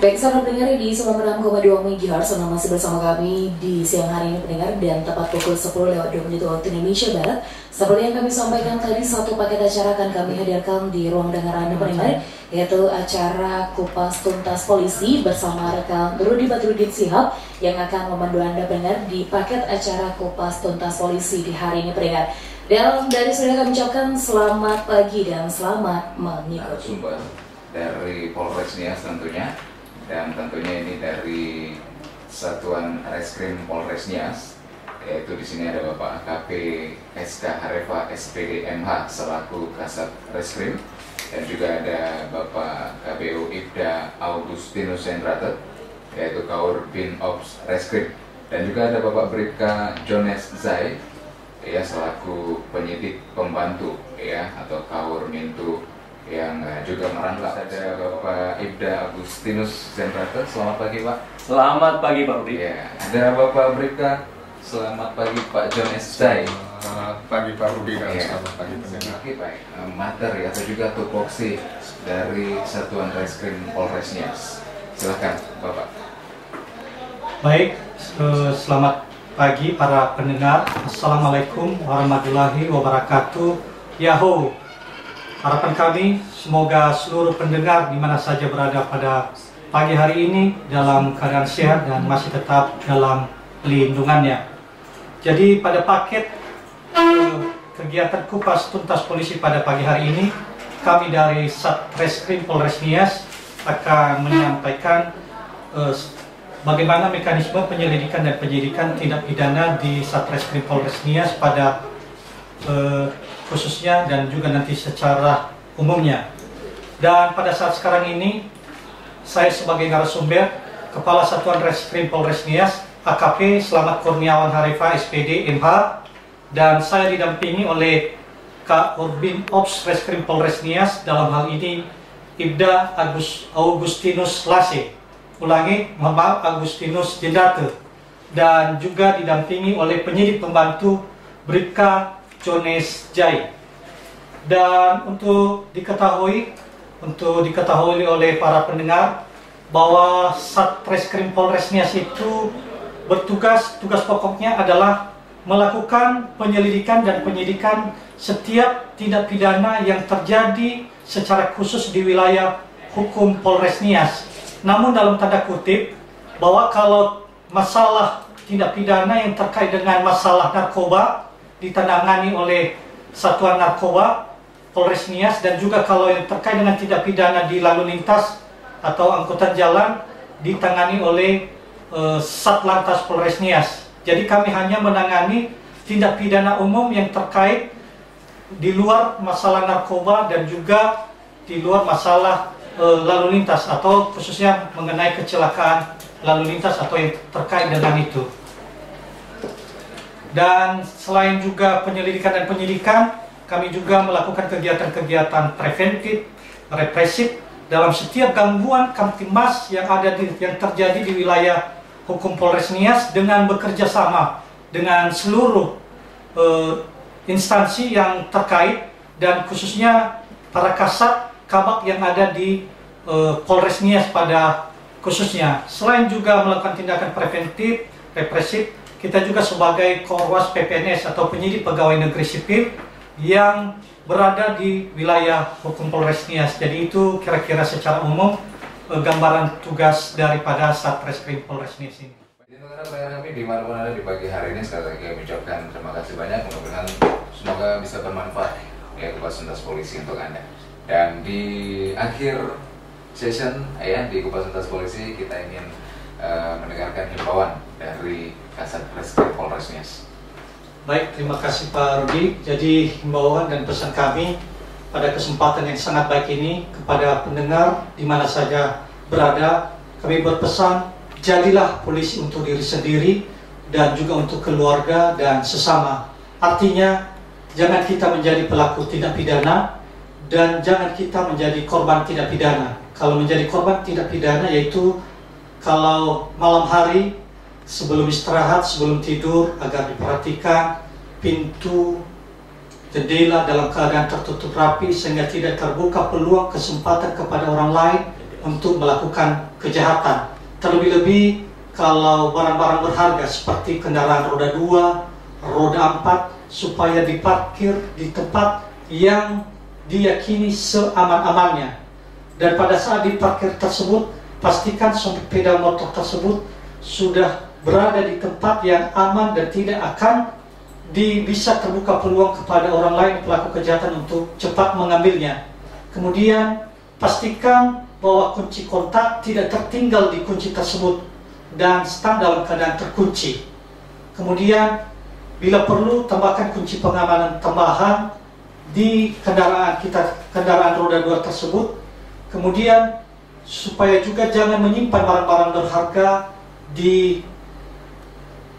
Baik, sahabat pendengar di 96,2 MHz, masih bersama kami di siang hari ini pendengar, dan tepat pukul 10:02 waktu Indonesia Barat. Seperti yang kami sampaikan tadi, satu paket acara akan kami hadirkan di ruang dengar Anda pendengar, yaitu acara Kupas Tuntas Polisi bersama rekan Rudi Badrudin Sihab yang akan memandu Anda pendengar di paket acara Kupas Tuntas Polisi di hari ini pendengar. Dan dari sudah kami ucapkan selamat pagi dan selamat mengikuti. Dari Polres Nias tentunya, dan tentunya ini dari Satuan Reskrim Polres Nias, yaitu di sini ada Bapak AKP SK Harefa SPD MH selaku Kasat Reskrim, dan juga ada Bapak KPU Ibda Augustinus Sendrate yaitu Kaur Bin Ops Reskrim, dan juga ada Bapak Bribka Jones Zai ya selaku penyidik pembantu ya atau Kaur Mintu yang juga merangkap. Ada Bapak Ibda Agustinus Sendrate. Selamat pagi Pak. Selamat pagi Pak Rudi. Ya, ada Bapak Bribka. Selamat pagi Pak Jones Zai. Selamat pagi Pak Rudi dan selamat pagi pendengar. Baik, materi atau juga tupoksi dari Satuan Reskrim Polres Nias. Silakan Bapak. Baik, selamat pagi para pendengar. Assalamualaikum warahmatullahi wabarakatuh. Yahoo. Harapan kami semoga seluruh pendengar di mana saja berada pada pagi hari ini dalam keadaan sehat dan masih tetap dalam lindungannya. Jadi pada paket kegiatan Kupas Tuntas Polisi pada pagi hari ini, kami dari Satreskrim Polres Nias akan menyampaikan bagaimana mekanisme penyelidikan dan penyidikan tindak pidana di Satreskrim Polres Nias pada khususnya dan juga nanti secara umumnya. Dan pada saat sekarang ini saya sebagai narasumber Kepala Satuan Reskrim Polres Nias AKP Slamet Kurniawan Harefa SPD MH, dan saya didampingi oleh Kak Urbin Ops Reskrim Polres Nias, dalam hal ini Ibda Augustinus Lase, Agustinus Jendate, dan juga didampingi oleh penyidik pembantu Bribka Jones Zai. Dan untuk diketahui oleh para pendengar bahwa Satreskrim Polres Nias itu tugas pokoknya adalah melakukan penyelidikan dan penyidikan setiap tindak pidana yang terjadi secara khusus di wilayah hukum Polres Nias. Namun dalam tanda kutip bahwa kalau masalah tindak pidana yang terkait dengan masalah narkoba ditangani oleh Satuan Narkoba Polres Nias, dan juga kalau yang terkait dengan tindak pidana di lalu lintas atau angkutan jalan ditangani oleh Satlantas Polres Nias. Jadi kami hanya menangani tindak pidana umum yang terkait di luar masalah narkoba dan juga di luar masalah lalu lintas atau khususnya mengenai kecelakaan lalu lintas atau yang terkait dengan itu. Dan selain juga penyelidikan dan penyidikan, kami juga melakukan kegiatan-kegiatan preventif, represif dalam setiap gangguan kamtimas yang terjadi di wilayah hukum Polres Nias, dengan bekerja sama dengan seluruh instansi yang terkait dan khususnya para kasat kabak yang ada di Polres Nias pada khususnya. Selain juga melakukan tindakan preventif, represif, kita juga sebagai Korwas PPNS atau penyidik pegawai negeri sipil yang berada di wilayah hukum Polres Nias. Jadi itu kira-kira secara umum gambaran tugas daripada Satreskrim Polres Nias ini. Kami dimanapun ada di pagi hari ini, sekali lagi kami ucapkan terima kasih banyak. Mudah-mudahan semoga bisa bermanfaat ya Kupas Tuntas Polisi untuk Anda. Dan di akhir session ya di Kupas Tuntas Polisi kita ingin mendengarkan himbauan dari Kasat Reskrim Polres Nias. Baik, terima kasih Pak Rudi. Jadi himbauan dan pesan kami pada kesempatan yang sangat baik ini kepada pendengar di mana saja berada, kami berpesan, jadilah polisi untuk diri sendiri dan juga untuk keluarga dan sesama. Artinya, jangan kita menjadi pelaku tindak pidana dan jangan kita menjadi korban tindak pidana. Kalau menjadi korban tindak pidana yaitu kalau malam hari sebelum istirahat, sebelum tidur, agar diperhatikan pintu, jendela dalam keadaan tertutup rapi sehingga tidak terbuka peluang kesempatan kepada orang lain untuk melakukan kejahatan. Terlebih-lebih kalau barang-barang berharga seperti kendaraan roda 2, roda 4, supaya diparkir di tempat yang diyakini seaman-amannya. Dan pada saat diparkir tersebut, pastikan sepeda motor tersebut sudah berada di tempat yang aman dan tidak akan bisa terbuka peluang kepada orang lain pelaku kejahatan untuk cepat mengambilnya. Kemudian pastikan bahwa kunci kontak tidak tertinggal di kunci tersebut dan stang dalam keadaan terkunci. Kemudian bila perlu tambahkan kunci pengamanan tambahan di kendaraan kita, kendaraan roda 2 tersebut. Kemudian supaya juga jangan menyimpan barang-barang berharga di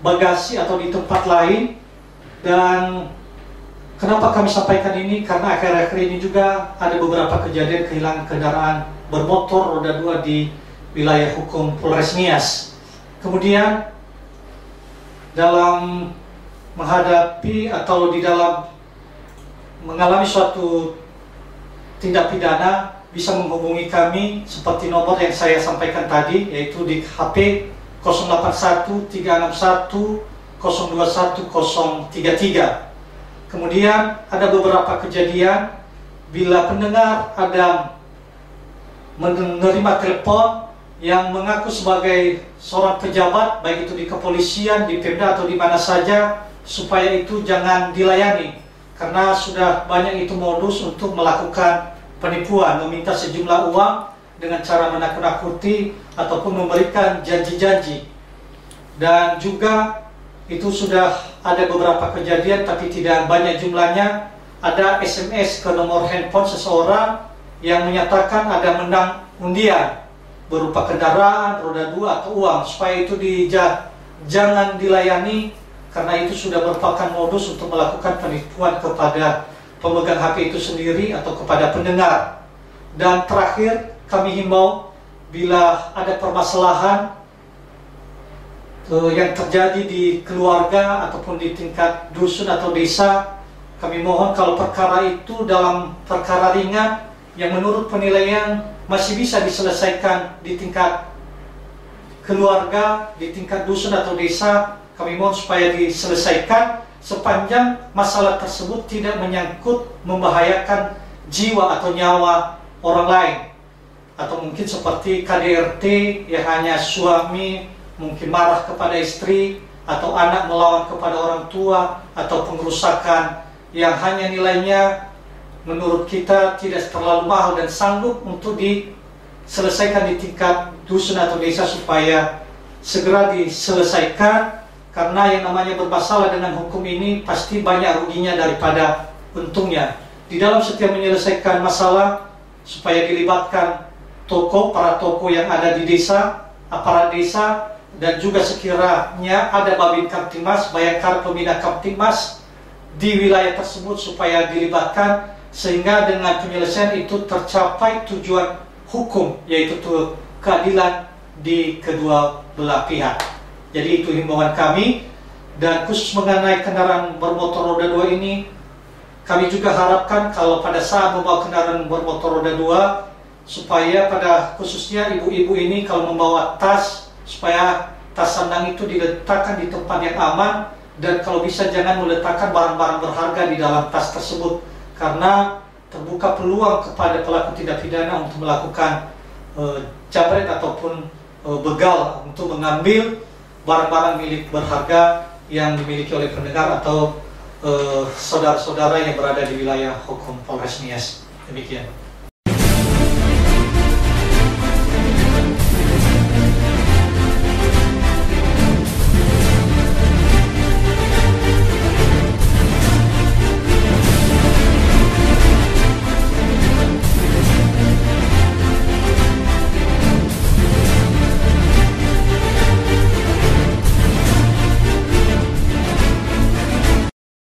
bagasi atau di tempat lain. Dan kenapa kami sampaikan ini? Karena akhir-akhir ini juga ada beberapa kejadian kehilangan kendaraan bermotor roda 2 di wilayah hukum Polres Nias. Kemudian dalam menghadapi atau di dalam mengalami suatu tindak pidana bisa menghubungi kami seperti nomor yang saya sampaikan tadi, yaitu di HP 081 361 021033. Kemudian ada beberapa kejadian bila pendengar ada menerima telepon yang mengaku sebagai seorang pejabat, baik itu di kepolisian, di Pemda atau di mana saja, supaya itu jangan dilayani karena sudah banyak itu modus untuk melakukan penipuan, meminta sejumlah uang dengan cara menakut-nakuti ataupun memberikan janji-janji. Dan juga itu sudah ada beberapa kejadian tapi tidak banyak jumlahnya. Ada SMS ke nomor handphone seseorang yang menyatakan ada menang undian berupa kendaraan, roda 2 atau uang, supaya itu jangan dilayani karena itu sudah merupakan modus untuk melakukan penipuan kepada pemegang HP itu sendiri atau kepada pendengar. Dan terakhir kami himbau bila ada permasalahan yang terjadi di keluarga ataupun di tingkat dusun atau desa, kami mohon kalau perkara itu dalam perkara ringan yang menurut penilaian masih bisa diselesaikan di tingkat keluarga, di tingkat dusun atau desa, kami mohon supaya diselesaikan sepanjang masalah tersebut tidak menyangkut membahayakan jiwa atau nyawa orang lain. Atau mungkin seperti KDRT yang hanya suami mungkin marah kepada istri, atau anak melawan kepada orang tua, atau pengerusakan yang hanya nilainya menurut kita tidak terlalu mahal dan sanggup untuk diselesaikan di tingkat dusun atau desa, supaya segera diselesaikan. Karena yang namanya bermasalah dengan hukum ini pasti banyak ruginya daripada untungnya. Di dalam setiap menyelesaikan masalah, supaya dilibatkan para toko yang ada di desa, aparat desa, dan juga sekiranya ada Babin Kamtibmas, Bayangkara Pembina Kamtibmas di wilayah tersebut supaya dilibatkan, sehingga dengan penyelesaian itu tercapai tujuan hukum, yaitu keadilan di kedua belah pihak. Jadi itu himbauan kami. Dan khusus mengenai kendaraan bermotor roda 2 ini, kami juga harapkan kalau pada saat membawa kendaraan bermotor roda 2, supaya pada khususnya ibu-ibu ini kalau membawa tas, supaya tas sandang itu diletakkan di tempat yang aman, dan kalau bisa jangan meletakkan barang-barang berharga di dalam tas tersebut, karena terbuka peluang kepada pelaku tindak pidana untuk melakukan jabret ataupun begal untuk mengambil barang-barang milik berharga yang dimiliki oleh pendengar atau saudara-saudara yang berada di wilayah hukum Polres Nias. Demikian.